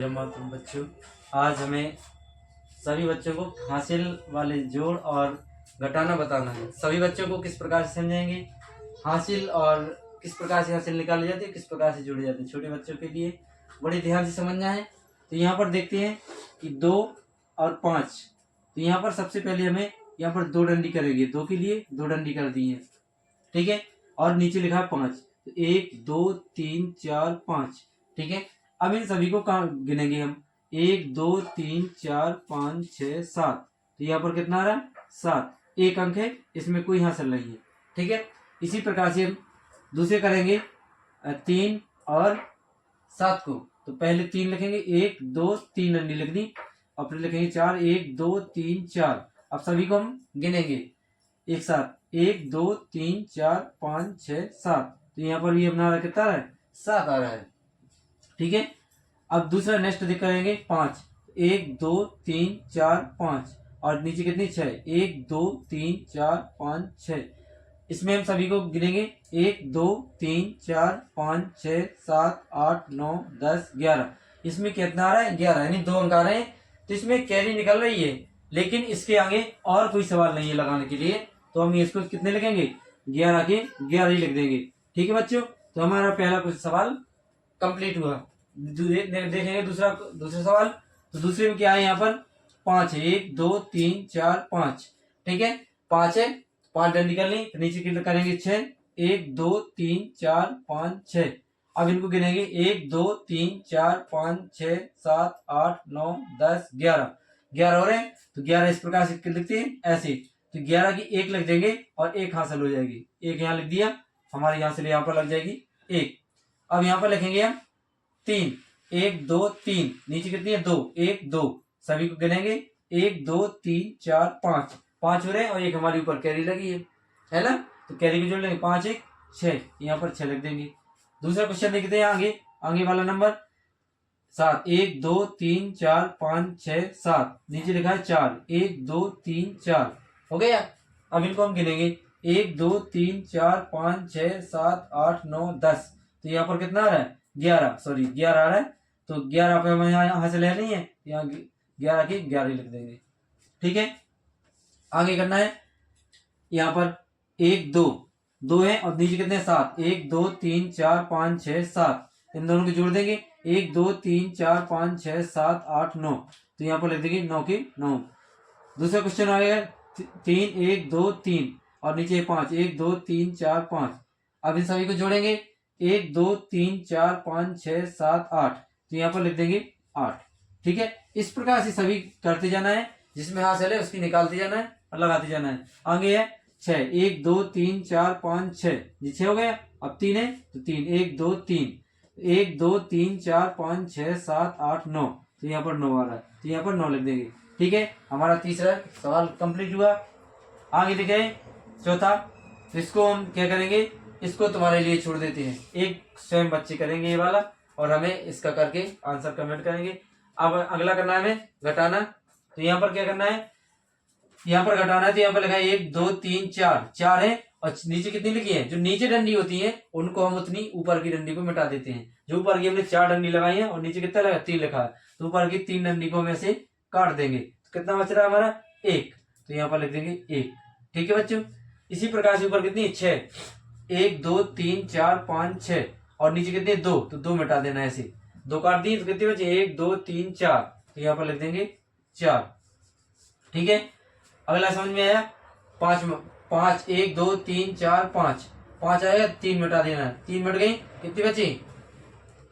तुम बच्चों, आज हमें सभी बच्चों को हासिल वाले जोड़ और घटाना बताना है। सभी बच्चों को किस प्रकार से समझेंगे हासिल और किस प्रकार से हासिल निकाली जाती है, किस प्रकार से जोड़ी जाती है। छोटे बच्चों के लिए बड़े ध्यान से समझना है। तो यहाँ पर देखते हैं कि 2 और 5। तो यहाँ पर सबसे पहले हमें यहाँ पर 2 डंडी करेंगे। 2 के लिए 2 डंडी कर दी है, ठीक है। और नीचे लिखा है 5, तो 1 2 3 4 5, ठीक है। अब इन सभी को गिनेंगे हम। 1 2 3 4 5 6 7। तो यहाँ पर कितना आ रहा है? 7। एक अंक है, इसमें कोई हासिल नहीं है, ठीक है। इसी प्रकार से हम दूसरे करेंगे 3 और 7 को। तो पहले 3 लिखेंगे, 1 2 3 डंडी लिख दी, और फिर लिखेंगे 4, 1 2 3 4। अब सभी को हम गिनेंगे एक साथ, 1 2 3 4 5 6 7। तो यहाँ पर भी अपना रहा कितना आ रहा है? 7 आ रहा है, ठीक है। अब दूसरा नेक्स्ट करेंगे 5, 1 2 3 4 5, और नीचे कितनी? 6, 1 2 3 4 5 6। इसमें हम सभी को गिनेंगे, 1 2 3 4 5 6 7 8 9 10 11। इसमें कितना आ रहा है? 11, यानी 2 अंक आ रहे हैं। तो इसमें कैरी निकल रही है, लेकिन इसके आगे और कोई सवाल नहीं है लगाने के लिए, तो हम इसको कितने लिखेंगे? 11 के 11 ही लिख देंगे, ठीक है बच्चों। तो हमारा पहला कुछ सवाल कंप्लीट हुआ। देखेंगे दूसरा सवाल। तो दूसरे में क्या है? यहाँ पर 5 है, 1 2 3 4 5, ठीक है। 5 है, 5 डंडी कर ली, तो नीचे कितना करेंगे? 6, 1 2 3 4 5 6। अब इनको गिनेंगे, 1 2 3 4 5 6 7 8 9 10 11। 11 हो रहे हैं, तो 11 इस प्रकार से लिखते हैं ऐसे। तो 11 की 1 लिख देंगे और 1 हासिल हो जाएगी। 1 यहाँ लिख दिया, हमारे यहाँ से यहाँ पर लग जाएगी 1। अब यहाँ पर लिखेंगे हम 3, 1 2 3, नीचे कितनी है? 2, 1 2। सभी को गिनेंगे, 1 2 3 4 5, 5 हो रहे हैं, और एक हमारे ऊपर कैरी लगी है ना। तो कैरी को जोड़ लेंगे, 5 1 6, यहाँ पर 6 लिख देंगे। दूसरा क्वेश्चन देखते हैं आगे वाला नंबर 7, 1 2 3 4 5 6 7, नीचे लिखा है 4, 1 2 3 4, हो गया। अब इनको हम गिनेंगे, 1 2 3 4 5 6 7 8 9 10। तो यहाँ पर कितना आ रहा है? 11, सॉरी 11 आ रहा है। तो 11 पे हमें यहाँ से ले नहीं है, यहाँ 11 की 11 लिख देंगे, ठीक है। आगे करना है, यहाँ पर 1 2 2 है, और नीचे कितने? 7, 1 2 3 4 5 6 7। इन दोनों को जोड़ देंगे, 1 2 3 4 5 6 7 8 9। तो यहाँ पर लिख देंगे 9 की 9। दूसरा क्वेश्चन आ गया 3 1 2 3, और नीचे 5, 1 2 3 4 5। अब इन सभी को जोड़ेंगे, 1 2 3 4 5 6 7 8। तो यहाँ पर लिख देंगे 8, ठीक है। इस प्रकार से सभी करते जाना है, जिसमें हासिल है उसकी निकालते जाना है और लगाते जाना है। आगे है 6, 1 2 3 4 5 6, जी 6 हो गया। अब 3 है, तो 3 1 2 3, 1 2 3 4 5 6 7 8 9। तो यहाँ पर 9 आ रहा है, तो यहाँ पर 9 लिख देंगे, ठीक है। हमारा तीसरा सवाल कंप्लीट हुआ। आगे देखे चौथा। तो इसको हम क्या करेंगे? इसको तुम्हारे लिए छोड़ देते हैं, एक स्वयं बच्चे करेंगे ये वाला, और हमें इसका करके आंसर कमेंट करेंगे। अब अगला करना है हमें घटाना। तो यहाँ पर क्या करना है? यहाँ पर घटाना है, तो यहाँ पर लिखा है 1 2 3 4, 4 है, और नीचे कितनी लिखी है? जो नीचे डंडी होती है उनको हम उतनी ऊपर की डंडी को मिटा देते हैं। जो ऊपर की हमने 4 डंडी लगाई है, और नीचे कितना लगा? 3 लिखा है, तो ऊपर की 3 डंडी को हम ऐसे काट देंगे। तो कितना बच रहा है हमारा? 1। तो यहाँ पर लिख देंगे 1, ठीक है बच्चों। इसी प्रकार से ऊपर कितनी? 6, 1 2 3 4 5 6, और नीचे कितने? 2, तो 2 मिटा देना ऐसे। 2 काट दिए, तो कितने बचे? 1 2 3 4। तो यहाँ पर लिख देंगे 4, ठीक है। अगला समझ में आया? 5 1 2 3 4 5, 5 आएगा, 3 मिटा देना है। 3 मिट गई, कितनी बची?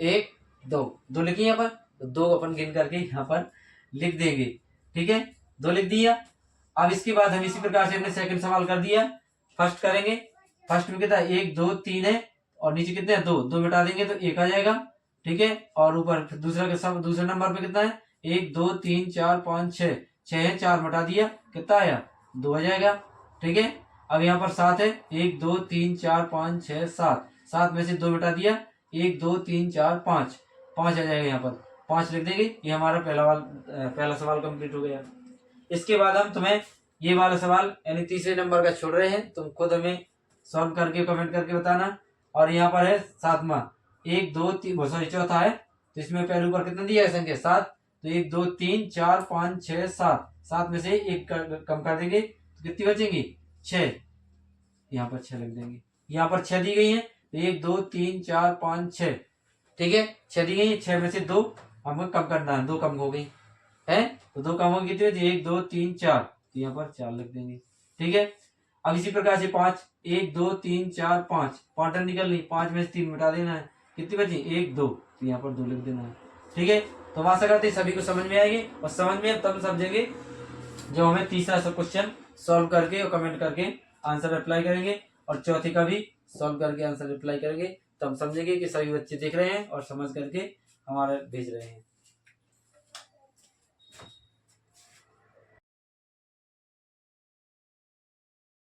1 2 लिखी यहाँ पर, तो 2 अपन गिन करके यहाँ पर लिख देंगे, ठीक है। 2 लिख दिया। अब इसके बाद हम इसी प्रकार से हमने सेकंड सवाल कर दिया। फर्स्ट करेंगे। फर्स्ट में कितना? 1 2 3 है, और नीचे कितने? 2 मिटा देंगे तो 1 आ जाएगा, ठीक है। और ऊपर दूसरे नंबर पे कितना है? 1 2 3 4 5 6, 6 है, 4 मिटा दिया, कितना आया? 2 आ जाएगा, ठीक है। अब यहाँ पर 7 है, 1 2 3 4 5 6 7, 7 में से 2 मिटा दिया, 1 2 3 4 5, 5 आ जाएगा, यहाँ पर 5 लिख देंगे। ये हमारा पहला सवाल कंप्लीट हो गया। इसके बाद हम तुम्हें ये वाला सवाल यानी तीसरे नंबर का छोड़ रहे हैं, तुम खुद हमें सॉल्व करके कमेंट करके बताना। और यहाँ पर है 7वां, 1 2 3, सॉरी चौथा है, तो इसमें पहले ऊपर कितना दिया है संख्या 7, तो 1 2 3 4 5 6 7, 7 में से एक कम कर देंगे तो कितनी बचेंगी 6, यहाँ पर 6 लिख देंगे। यहाँ पर 6 दी गई है, 1 2 3 4 5 6, ठीक है 6 दी गई है, 6 में से 2 हमको कम करना है, 2 कम हो गई है, तो 2 कम होगी कितनी 1 2 3 4, तो यहाँ पर 4 लिख देंगे, ठीक है। अब इसी प्रकार से 5, 1 2 3 4 5, 5 टन निकल गई, 5 में से 3 मिटा देना है, कितनी बची 1 2, तो यहाँ पर 2 लिख देना है, ठीक है। तो आशा करते हैं सभी को समझ में आएगी, और समझ में तब समझेंगे जो हमें तीसरा क्वेश्चन सॉल्व करके और कमेंट करके आंसर रिप्लाई करेंगे, और चौथी का भी सॉल्व करके आंसर रिप्लाई करेंगे, तब समझेंगे कि सभी बच्चे देख रहे हैं और समझ करके हमारे भेज रहे हैं।